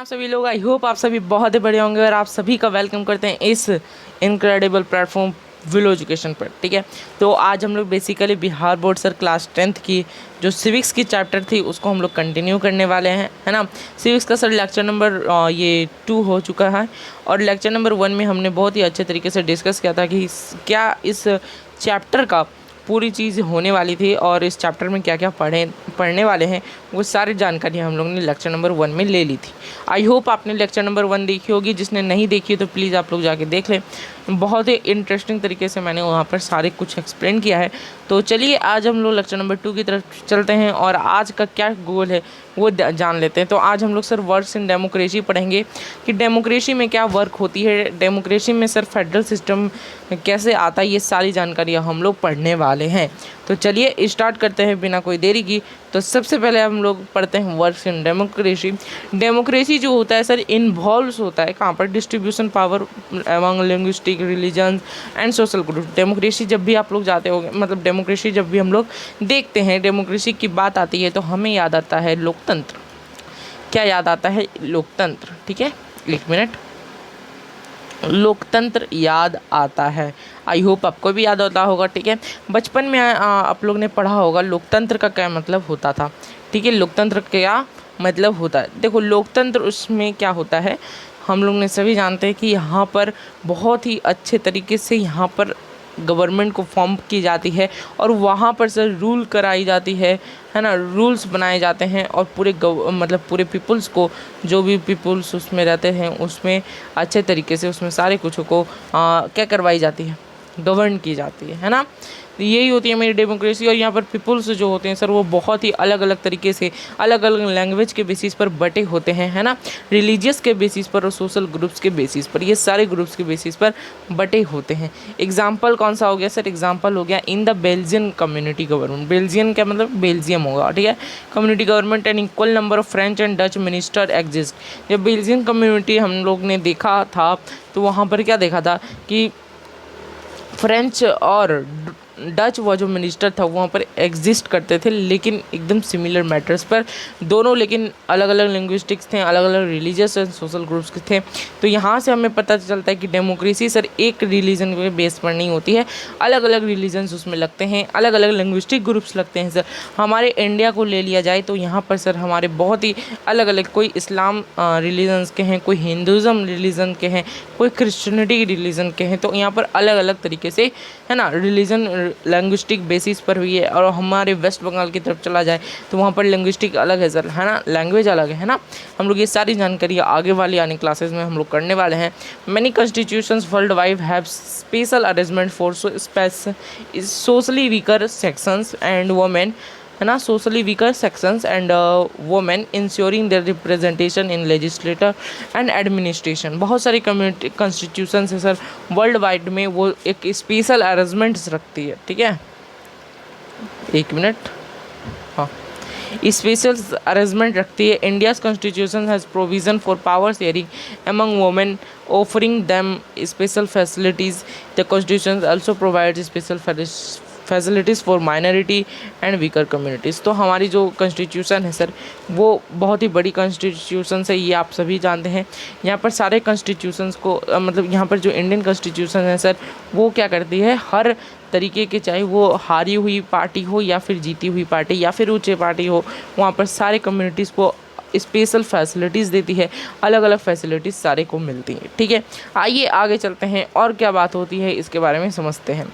आप सभी लोग। आई होप आप सभी बहुत ही बढ़िया होंगे और आप सभी का वेलकम करते हैं इस इनक्रेडिबल प्लेटफॉर्म विलो एजुकेशन पर। ठीक है, तो आज हम लोग basically Bihar board sir class 10th की जो सिविक्स की चैप्टर थी उसको हम लोग कंटिन्यू करने वाले हैं, है ना। सिविक्स का सर लेक्चर नंबर ये 2 हो चुका है और लेक्चर नंबर 1 में हमने बहुत ही अच्छे तरीके से डिस्कस किया था कि क्या इस चैप्टर का पूरी चीज़ होने वाली थी और इस चैप्टर में क्या क्या पढ़ने वाले हैं, वो सारी जानकारी हम लोगों ने लेक्चर नंबर 1 में ले ली थी। आई होप आपने लेक्चर नंबर 1 देखी होगी। जिसने नहीं देखी तो प्लीज़ आप लोग जाके देख लें। बहुत ही इंटरेस्टिंग तरीके से मैंने वहाँ पर सारे कुछ एक्सप्लेन किया है। तो चलिए आज हम लोग लेक्चर नंबर 2 की तरफ चलते हैं और आज का क्या गोल है वो जान लेते हैं। तो आज हम लोग सर वर्क्स इन डेमोक्रेसी पढ़ेंगे कि डेमोक्रेसी में क्या वर्क होती है, डेमोक्रेसी में सर फेडरल सिस्टम कैसे आता है, ये सारी जानकारियाँ हम लोग पढ़ने वाले हैं। तो चलिए स्टार्ट करते हैं बिना कोई देरी की। तो सबसे पहले हम लोग पढ़ते हैं वर्क्स इन डेमोक्रेसी। डेमोक्रेसी जो होता है सर इन्वॉल्व्स होता है कहाँ पर, distribution power among linguistic religion and social group. Democracy जब भी आप लोग जाते हो, मतलब डेमोक्रेसी जब भी हम लोग देखते हैं, डेमोक्रेसी की बात आती है तो हमें याद आता है लोकतंत्र। क्या याद आता है? लोकतंत्र। ठीक है, एक मिनट, लोकतंत्र याद आता है। आई होप आपको भी याद होता होगा। ठीक है, बचपन में आप लोग ने पढ़ा होगा लोकतंत्र का क्या मतलब होता था। ठीक है, लोकतंत्र क्या मतलब होता है। देखो लोकतंत्र उसमें क्या होता है, हम लोग ने सभी जानते हैं कि यहाँ पर बहुत ही अच्छे तरीके से यहाँ पर गवर्नमेंट को फॉर्म की जाती है और वहाँ पर सर रूल कराई जाती है ना। रूल्स बनाए जाते हैं और मतलब पूरे पीपल्स को, जो भी पीपल्स उसमें रहते हैं उसमें अच्छे तरीके से उसमें सारे कुछ को क्या करवाई जाती है, गवर्न की जाती है ना। यही होती है मेरी डेमोक्रेसी। और यहाँ पर पीपल्स जो होते हैं सर वो बहुत ही अलग अलग तरीके से अलग अलग लैंग्वेज के बेसिस पर बटे होते हैं, है ना। रिलीजियस के बेसिस पर और सोशल ग्रुप्स के बेसिस पर, ये सारे ग्रुप्स के बेसिस पर बटे होते हैं। एग्जाम्पल कौन सा हो गया सर? एग्जाम्पल हो गया in the Belgian community government. Belgian क्या मतलब? बेल्जियम होगा। ठीक है, community government and equal number of French and Dutch minister exist. जब बेल्जियन कम्युनिटी हम लोग ने देखा था तो वहाँ पर क्या देखा था कि फ्रेंच और डच वो जो मिनिस्टर था वहाँ पर एग्जिस्ट करते थे, लेकिन एकदम सिमिलर मैटर्स पर दोनों, लेकिन अलग अलग लिंग्विस्टिक्स थे, अलग अलग रिलीजियस एंड सोशल ग्रुप्स के थे। तो यहाँ से हमें पता चलता है कि डेमोक्रेसी सर एक रिलीजन के बेस पर नहीं होती है, अलग अलग रिलीजन्स उसमें लगते हैं, अलग अलग लिंग्विस्टिक ग्रुप्स लगते हैं। सर हमारे इंडिया को ले लिया जाए तो यहाँ पर सर हमारे बहुत ही अलग अलग, कोई इस्लाम रिलीजन्स के हैं, कोई हिंदुज़म रिलीजन के हैं, कोई क्रिश्चियनिटी रिलीजन के हैं। तो यहाँ पर अलग अलग तरीके से, है ना, रिलीजन लैंग्विस्टिक बेसिस पर हुई है। और हमारे वेस्ट बंगाल की तरफ चला जाए तो वहाँ पर लैंग्विस्टिक अलग है सर, है ना, लैंग्वेज अलग है ना। हम लोग ये सारी जानकारी आगे वाली आने क्लासेस में हम लोग करने वाले हैं। Many constitutions world wide have special arrangement for socially weaker sections and women, है ना, socially weaker sections and women, ensuring their representation in legislator and administration. बहुत सारी कम्युनिटी कॉन्स्टिट्यूशन है सर वर्ल्ड वाइड में, वो एक स्पेशल अरेंजमेंट्स रखती है। ठीक है, एक मिनट, हाँ, स्पेशल अरेंजमेंट रखती है। India's constitution has provision for power sharing among women, offering them special facilities. The constitution also provides special facilities for minority and weaker communities. तो हमारी जो कॉन्स्टिट्यूशन है सर वो बहुत ही बड़ी कॉन्स्टिट्यूशन है, ये आप सभी जानते हैं। यहाँ पर सारे कॉन्स्टिट्यूशंस को मतलब यहाँ पर जो इंडियन कॉन्स्टिट्यूशन है सर वो क्या करती है, हर तरीके के, चाहे वो हारी हुई पार्टी हो या फिर जीती हुई पार्टी या फिर ऊंचे पार्टी हो, वहाँ पर सारे कम्युनिटीज़ को स्पेशल फैसिलिटीज़ देती है, अलग अलग फैसिलिटीज़ सारे को मिलती हैं। ठीक है, आइए आगे चलते हैं और क्या बात होती है इसके बारे में समझते हैं।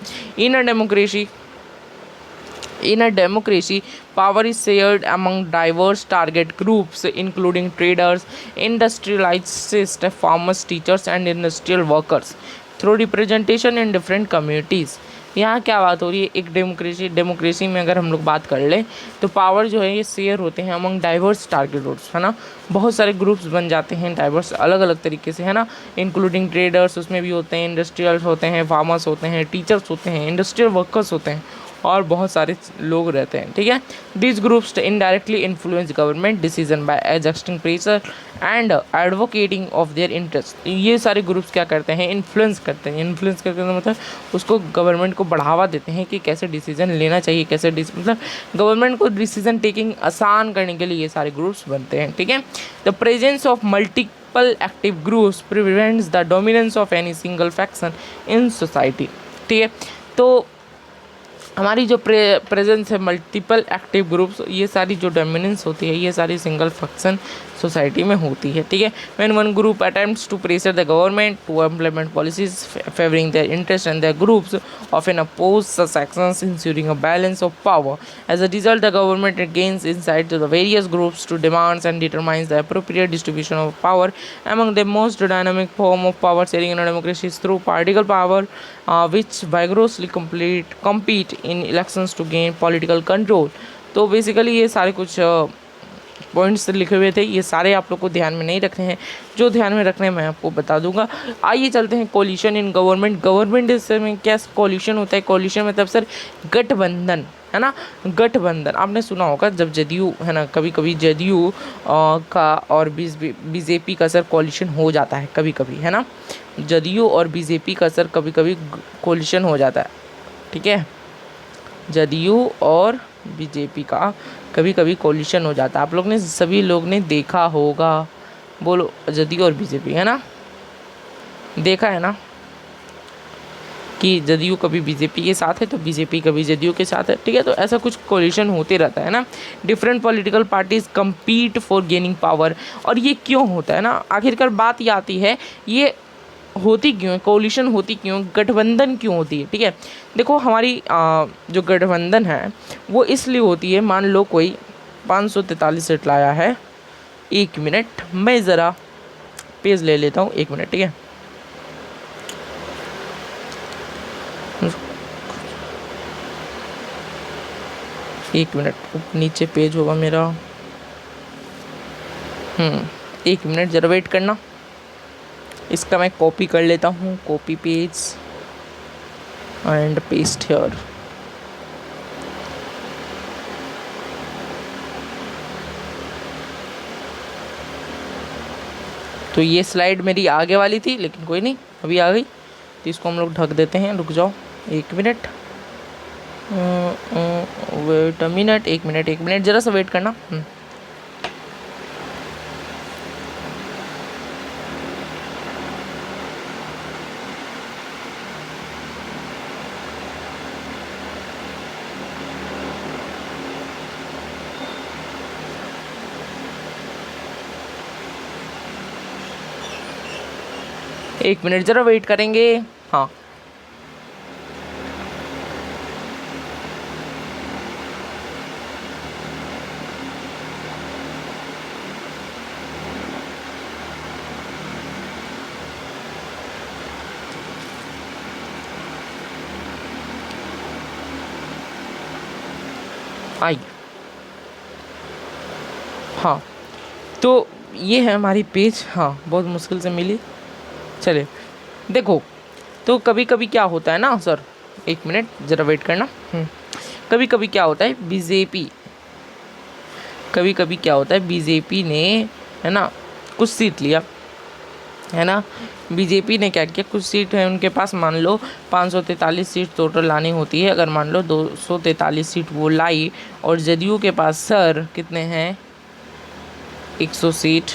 In a democracy, power is shared among diverse target groups, including traders, industrialists, farmers, teachers, and industrial workers, through representation in different communities. यहाँ क्या बात हो रही है, एक डेमोक्रेसी में अगर हम लोग बात कर लें तो पावर जो है ये शेयर होते हैं अमंग डाइवर्स टारगेट ग्रुप्स, है ना। बहुत सारे ग्रुप्स बन जाते हैं डाइवर्स अलग अलग तरीके से, है ना, इंक्लूडिंग ट्रेडर्स उसमें भी होते हैं, इंडस्ट्रियल्स होते हैं, फार्मर्स होते हैं, टीचर्स होते हैं, इंडस्ट्रियल वर्कर्स होते हैं, और बहुत सारे लोग रहते हैं, ठीक है। These groups indirectly influence government decision by adjusting pressure and advocating of their interest। ये सारे ग्रुप्स क्या करते हैं, इन्फ्लुएंस करते हैं। इन्फ्लुएंस करते हैं मतलब उसको गवर्नमेंट को बढ़ावा देते हैं कि कैसे डिसीजन लेना चाहिए, कैसे मतलब गवर्नमेंट को डिसीजन टेकिंग आसान करने के लिए ये सारे ग्रुप्स बनते हैं, ठीक है। The presence of multiple active groups prevents the dominance of any single faction in society, ठीक है। तो हमारी जो प्रेजेंस है मल्टीपल एक्टिव ग्रुप्स, ये सारी जो डोमिनेंस होती है ये सारी सिंगल फंक्शन सोसाइटी में होती है, ठीक है। When one group attempts to pressure the government to implement policies favouring their interest and their groups often oppose such actions ensuring a balance of power. As a result the government gains insight to the various groups to demands and determines the appropriate distribution of power among the most dynamic form of power sharing in a democracy is through particle power, which vigorously compete in elections to gain political control। तो basically ये सारे कुछ points लिखे हुए थे, ये सारे आप लोग को ध्यान में नहीं रखने हैं, जो ध्यान में रखने हैं मैं आपको बता दूंगा। आइए चलते हैं कोलिशन इन गवर्नमेंट। गवर्नमेंट में क्या कोलिशन होता है? कोलिशन मतलब सर गठबंधन, है ना। गठबंधन आपने सुना होगा, जब जदयू है ना, कभी कभी जदयू का और बीजेपी का सर कोलिशन हो जाता है कभी कभी, है ना। जदयू और बीजेपी का सर कभी कभी कोलिशन हो जाता है, ठीक है। जदयू और बीजेपी का कभी कभी कोलिशन हो जाता है। आप लोग ने सभी लोग ने देखा होगा, बोलो जदयू और बीजेपी, है ना, देखा है ना कि जदयू कभी बीजेपी के साथ है तो बीजेपी कभी जदयू के साथ है, ठीक है। तो ऐसा कुछ कोलिशन होते रहता है ना। Different political parties compete for gaining power. और ये क्यों होता है ना, आखिरकार बात ये आती है ये होती क्यों है, कोलिशन होती क्यों, गठबंधन क्यों होती है, ठीक है। देखो हमारी जो गठबंधन है वो इसलिए होती है, मान लो कोई 543 सीट लाया है, 1 मिनट मैं ज़रा पेज ले लेता हूँ, 1 मिनट, ठीक है। एक मिनट, नीचे पेज होगा मेरा, 1 मिनट ज़रा वेट करना। इसका मैं कॉपी कर लेता हूँ, copy page and paste here. तो ये स्लाइड मेरी आगे वाली थी लेकिन कोई नहीं, अभी आ गई, तो इसको हम लोग ढक देते हैं। रुक जाओ 1 minute, wait a minute, 1 minute, 1 minute ज़रा सा वेट करना। 1 मिनट ज़रा वेट करेंगे। हाँ आई, हाँ तो ये है हमारी पेज। हाँ बहुत मुश्किल से मिली। चलिए देखो, तो कभी कभी क्या होता है ना सर, 1 मिनट ज़रा वेट करना। कभी कभी क्या होता है, बीजेपी, कभी कभी क्या होता है, बीजेपी ने, है ना, कुछ सीट लिया, है ना। बीजेपी ने क्या किया, कुछ सीट है उनके पास, मान लो 543 सीट टोटल लानी होती है। अगर मान लो 243 सीट वो लाई और जदयू के पास सर कितने हैं, 100 सीट,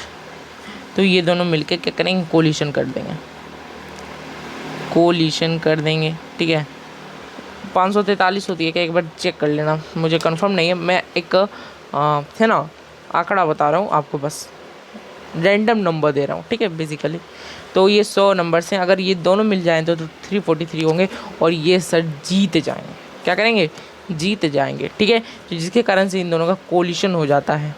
तो ये दोनों मिलके क्या करेंगे, कोलिशन कर देंगे, कोलिशन कर देंगे, ठीक है। 543 होती है क्या, एक बार चेक कर लेना, मुझे कंफर्म नहीं है, मैं एक है ना आंकड़ा बता रहा हूँ आपको, बस रैंडम नंबर दे रहा हूँ, ठीक है बेसिकली। तो ये 100 नंबर्स हैं, अगर ये दोनों मिल जाएँ तो 343 होंगे और ये सर जीत जाएंगे, क्या करेंगे, जीत जाएंगे, ठीक है। तो जिसके कारण से इन दोनों का कोलिशन हो जाता है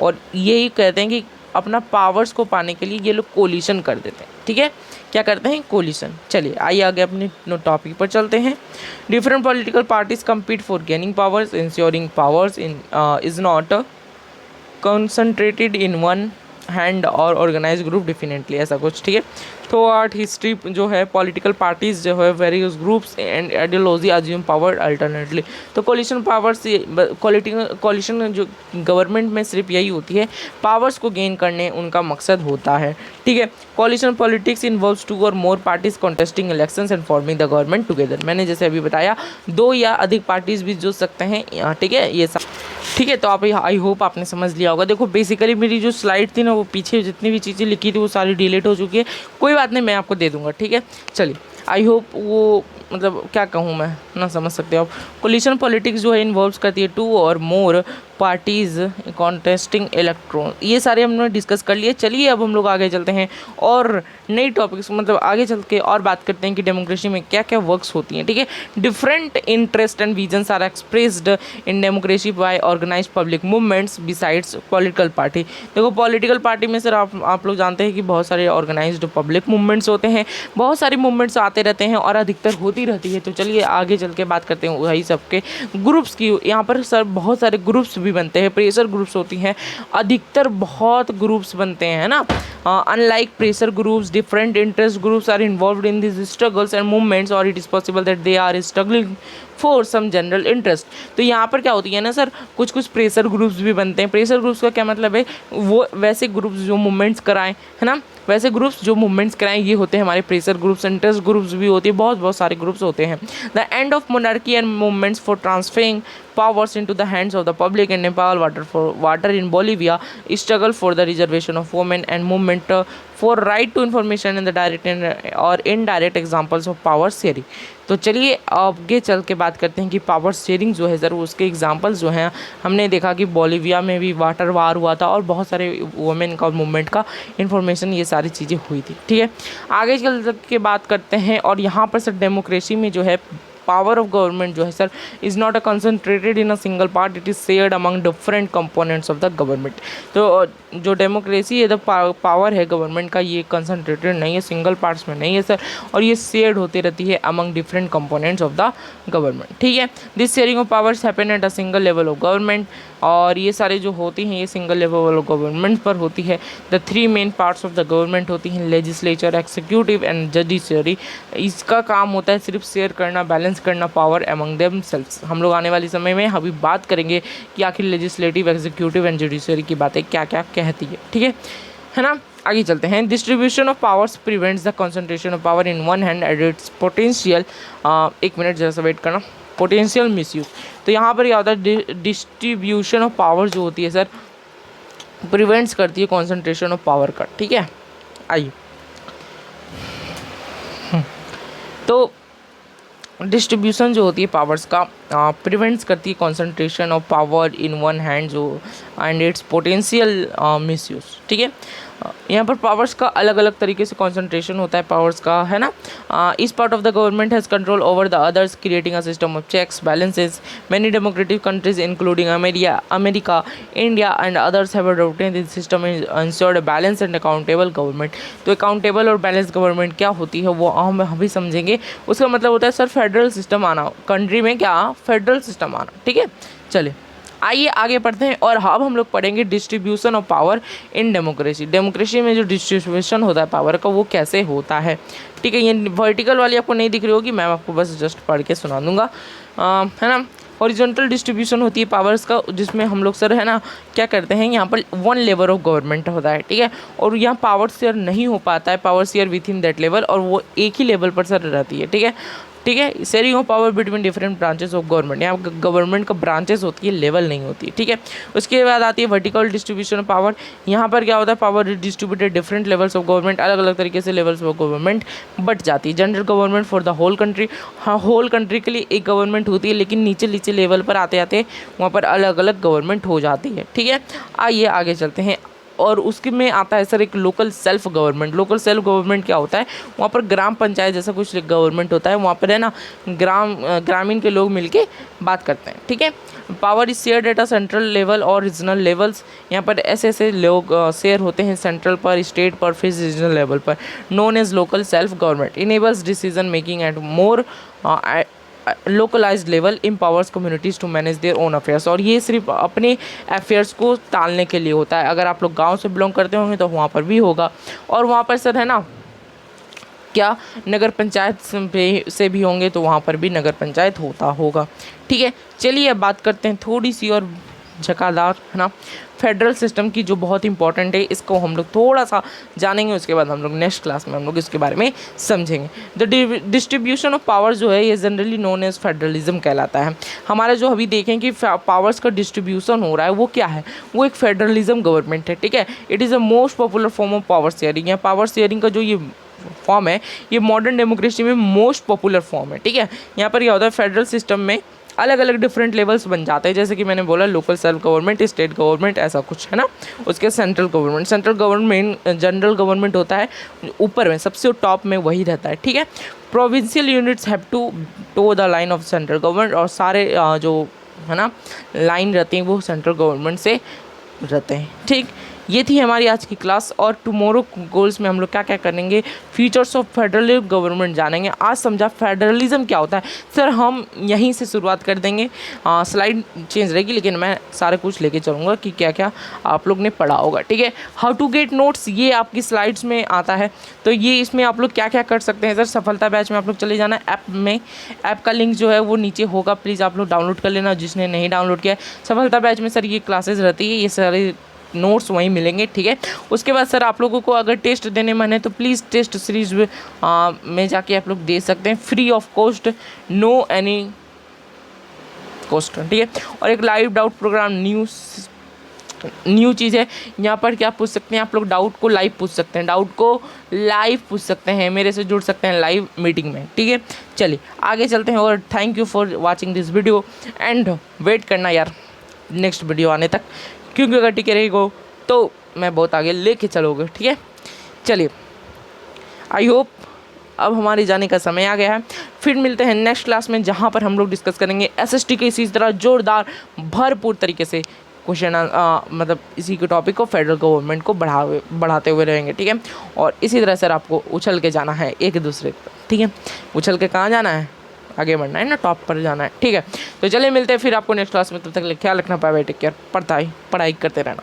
और यही कहते हैं कि अपना पावर्स को पाने के लिए ये लोग कोलिशन कर देते हैं, ठीक है। क्या करते हैं, कोलिशन। चलिए आइए आगे अपने टॉपिक पर चलते हैं। Different political parties compete for gaining powers, ensuring powers in is not concentrated in one hand और ऑर्गेनाइज ग्रुप डिफिनेटली, ऐसा कुछ, ठीक है। थ्रू आउट हिस्ट्री जो है पॉलिटिकल पार्टीज जो है various groups and ideology assume power alternately. तो कोलिशन पावर्स, कोलिशन जो गवर्नमेंट में सिर्फ यही होती है, पावर्स को गेन करने उनका मकसद होता है, ठीक है। कोलिशन पॉलिटिक्स इन्वॉल्व्स 2 और more parties contesting elections and forming the government together. मैंने जैसे अभी बताया 2 या अधिक पार्टीज भी जुड़ सकते हैं, ठीक है, ये सब, ठीक है। तो आप आई होप आपने समझ लिया होगा। देखो बेसिकली मेरी जो स्लाइड थी ना, वो पीछे जितनी भी चीज़ें लिखी थी वो सारी डिलीट हो चुकी है, कोई बात नहीं, मैं आपको दे दूंगा, ठीक है। चलिए, आई होप वो मतलब क्या कहूँ मैं ना, समझ सकते हो आप। कोलिशन पॉलिटिक्स जो है इन्वॉल्व करती है 2 और मोर पार्टीज कॉन्टेस्टिंग इलेक्ट्रॉन, ये सारे हमने डिस्कस कर लिए। चलिए अब हम लोग आगे चलते हैं और नई टॉपिक्स, मतलब आगे चल के और बात करते हैं कि डेमोक्रेसी में क्या क्या वर्क्स होती हैं, ठीक है। Different interest and visions are expressed in democracy by organised public movements besides political party. देखो पॉलिटिकल पार्टी में सर आप लोग जानते हैं कि बहुत सारे ऑर्गेनाइज्ड पब्लिक मूवमेंट्स होते हैं, बहुत सारी मूवमेंट्स आते रहते हैं और अधिकतर होती रहती है। तो चलिए आगे चल के बात करते हैं वही सबके ग्रुप्स की। यहाँ पर सर बहुत सारे ग्रुप्स भी बनते हैं, प्रेशर ग्रुप्स होती हैं, अधिकतर बहुत ग्रुप्स बनते हैं, है ना। Unlike pressure groups, different interest groups are involved in this struggles and movements और it is possible that they are struggling for some general interest. तो यहाँ पर क्या होती है ना सर, कुछ कुछ प्रेशर ग्रुप्स भी बनते हैं। प्रेशर ग्रुप्स का क्या मतलब है, वो वैसे ग्रुप्स जो मूवमेंट्स कराएं, है ना, वैसे ग्रुप्स जो मूवमेंट्स कराएं, ये होते हैं हमारे प्रेशर ग्रुप्स। इंटरेस्ट ग्रुप्स भी होती है, बहुत सारे ग्रुप्स होते हैं। The end of monarchy and movements for transferring powers into the hands of the public in Nepal, water in Bolivia, struggle for the reservation of women and movement for right to information in the direct or indirect examples of power sharing। तो चलिए आगे चल के बात करते हैं कि power sharing जो है सर, उसके एग्जांपल्स जो हैं, हमने देखा कि बोलिविया में भी वाटर वार हुआ था और बहुत सारे वुमेन का मूवमेंट का इन्फॉर्मेशन, ये सारी चीज़ें हुई थी, ठीक है। आगे चल के बात करते हैं और यहाँ पर सर डेमोक्रेसी में जो है पावर ऑफ गवर्नमेंट जो है sir is not a concentrated in a single part, it is shared among different components of the government. तो जो डेमोक्रेसी है, द पावर है गवर्नमेंट का, ये कंसंट्रेटेड नहीं है, सिंगल पार्ट्स में नहीं है सर, और ये शेयर्ड होती रहती है among different components of the government, ठीक है। This sharing of powers happen at a single level of government, और ये सारे जो होती हैं ये सिंगल लेवल ऑफ गवर्नमेंट पर होती है। The 3 main parts of the government होती हैं, लेजिस्लेचर, एक्सिक्यूटिव एंड जुडिशरी। इसका काम होता है सिर्फ शेयर करना, बैलेंस करना पावर अमंग देमसेल्व्स। हम लोग आने वाले समय में अभी बात करेंगे कि आखिर लेजिस्लेटिव, एक्सिक्यूटिव एंड जुडिशरी की बातें क्या क्या कहती है, ठीक है ना। आगे चलते हैं। Distribution of powers prevents the concentration of power in one hand at its potential, एक मिनट जरा सा वेट करना, पोटेंशियल मिसयूज। तो यहाँ पर क्या होता है, डिस्ट्रीब्यूशन ऑफ पावर जो होती है सर प्रिवेंट्स करती है कॉन्सेंट्रेशन ऑफ पावर का, ठीक है। आइए, तो डिस्ट्रीब्यूशन जो होती है पावर्स का प्रिवेंट्स करती है concentration of power in one hand जो एंड इट्स पोटेंशियल मिसयूज, ठीक है। यहाँ पर पावर्स का अलग अलग तरीके से कंसंट्रेशन होता है पावर्स का, है ना। इस part of the government has control over the others, creating a system of checks balances. Many democratic countries including America, India and others have adopted this system ensured balance and accountable government. तो accountable और balance government क्या होती है वो हम भी समझेंगे। उसका मतलब होता है सर फेडरल सिस्टम आना, कंट्री में क्या फेडरल सिस्टम आना, ठीक है। चलिए आइए आगे पढ़ते हैं और अब हम लोग पढ़ेंगे distribution of power in democracy. Democracy में जो डिस्ट्रीब्यूशन होता है पावर का वो कैसे होता है, ठीक है। ये वर्टिकल वाली आपको नहीं दिख रही होगी, मैं आपको बस जस्ट पढ़ के सुना दूंगा, है ना। हॉरिजॉन्टल डिस्ट्रीब्यूशन होती है पावर्स का, जिसमें हम लोग सर है ना क्या करते हैं, यहाँ पर 1 लेवल ऑफ गवर्नमेंट होता है, ठीक है। और यहाँ पावर शेयर नहीं हो पाता है, power share with in that level, और वो एक ही लेवल पर सर रहती है, ठीक है। ठीक है, sharing of power between different branches of government. यहाँ गवर्नमेंट का ब्रांचेस होती है, लेवल नहीं होती है, ठीक है। उसके बाद आती है वर्टिकल डिस्ट्रीब्यूशन ऑफ पावर। यहाँ पर क्या होता है, power distributed different levels of government, अलग अलग तरीके से लेवल्स ऑफ गवर्नमेंट बट जाती है। General government for the whole country, हाँ होल कंट्री के लिए एक गवर्नमेंट होती है, लेकिन नीचे नीचे लेवल पर आते आते वहाँ पर अलग अलग गवर्नमेंट हो जाती है, ठीक है। आइए आगे चलते हैं। और उसके में आता है सर एक local self government. Local self government क्या होता है, वहाँ पर ग्राम पंचायत जैसा कुछ गवर्नमेंट होता है, वहाँ पर है ना ग्रामीण के लोग मिलके बात करते हैं, ठीक है। Power is shared at a central level और रीजनल लेवल्स। यहाँ पर ऐसे ऐसे लोग शेयर होते हैं सेंट्रल पर, स्टेट पर, फिर रीजनल लेवल पर, known as local self government. Enables decision making at more localised level empowers communities to manage their own affairs, और ये सिर्फ अपने अफेयर्स को टालने के लिए होता है। अगर आप लोग गांव से बिलोंग करते होंगे तो वहाँ पर भी होगा, और वहाँ पर सर है ना क्या नगर पंचायत से भी होंगे तो वहाँ पर भी नगर पंचायत होता होगा। ठीक है, चलिए अब बात करते हैं थोड़ी सी और झकादार, है ना, फेडरल सिस्टम की, जो बहुत इंपॉर्टेंट है। इसको हम लोग थोड़ा सा जानेंगे, उसके बाद हम लोग नेक्स्ट क्लास में हम लोग इसके बारे में समझेंगे। द डिस्ट्रीब्यूशन ऑफ पावर जो है ये जनरली नोन एज फेडरलिज्म कहलाता है। हमारा जो अभी देखें कि पावर्स का डिस्ट्रीब्यूशन हो रहा है वो क्या है, वो एक फेडरलिज्म गवर्नमेंट है। ठीक है, it is a most popular form of power sharing, या पावर शेयरिंग का जो ये फॉर्म है ये मॉडर्न डेमोक्रेसी में मोस्ट पॉपुलर फॉर्म है। ठीक है, यहाँ पर क्या होता है, फेडरल सिस्टम में अलग अलग डिफरेंट लेवल्स बन जाते हैं, जैसे कि मैंने बोला local self government, state government, ऐसा कुछ है ना। उसके सेंट्रल गवर्नमेंट जनरल गवर्नमेंट होता है ऊपर में, सबसे टॉप में वही रहता है। ठीक है, provincial units have to toe the line of central government, और सारे जो है ना लाइन रहती हैं वो सेंट्रल गवर्नमेंट से रहते हैं। ठीक, ये थी हमारी आज की क्लास, और टुमारो गोल्स में हम लोग क्या क्या करेंगे, फीचर्स ऑफ फेडरल गवर्नमेंट जानेंगे। आज समझा फेडरलिज्म क्या होता है सर, हम यहीं से शुरुआत कर देंगे। स्लाइड चेंज रहेगी लेकिन मैं सारे कुछ लेके चलूँगा कि क्या क्या आप लोग ने पढ़ा होगा। ठीक है, हाउ टू गेट नोट्स ये आपकी स्लाइड्स में आता है, तो ये इसमें आप लोग क्या क्या कर सकते हैं सर, सफलता बैच में आप लोग चले जाना ऐप में, ऐप का लिंक जो है वो नीचे होगा, प्लीज़ आप लोग डाउनलोड कर लेना जिसने नहीं डाउनलोड किया है। सफलता बैच में सर ये क्लासेस रहती है, ये सारे नोट्स वहीं मिलेंगे। ठीक है, उसके बाद सर आप लोगों को अगर टेस्ट देने मन है तो प्लीज़ टेस्ट सीरीज में जाके आप लोग दे सकते हैं, free of cost, no any cost. ठीक है, और एक लाइव डाउट प्रोग्राम न्यू चीज़ है, यहाँ पर क्या पूछ सकते हैं आप लोग, डाउट को लाइव पूछ सकते हैं, डाउट को लाइव पूछ सकते हैं, मेरे से जुड़ सकते हैं लाइव मीटिंग में। ठीक है, चलिए आगे चलते हैं, और thank you for watching this video, and wait करना यार नेक्स्ट वीडियो आने तक, क्योंकि अगर टिके रहेगो तो मैं बहुत आगे लेके चलोगे। ठीक है, चलिए आई होप अब हमारे जाने का समय आ गया है, फिर मिलते हैं नेक्स्ट क्लास में, जहाँ पर हम लोग डिस्कस करेंगे एसएसटी के इसी तरह जोरदार भरपूर तरीके से क्वेश्चन मतलब इसी के टॉपिक को फेडरल गवर्नमेंट को बढ़ाते हुए रहेंगे। ठीक है, और इसी तरह सर आपको उछल के जाना है एक दूसरे पर। ठीक है, उछल के कहाँ जाना है, आगे बढ़ना है ना, टॉप पर जाना है। ठीक है, तो चलिए मिलते हैं फिर आपको नेक्स्ट क्लास में, तब तक ख्याल रखना, बाय बाय, टेक केयर, पढ़ाई करते रहना।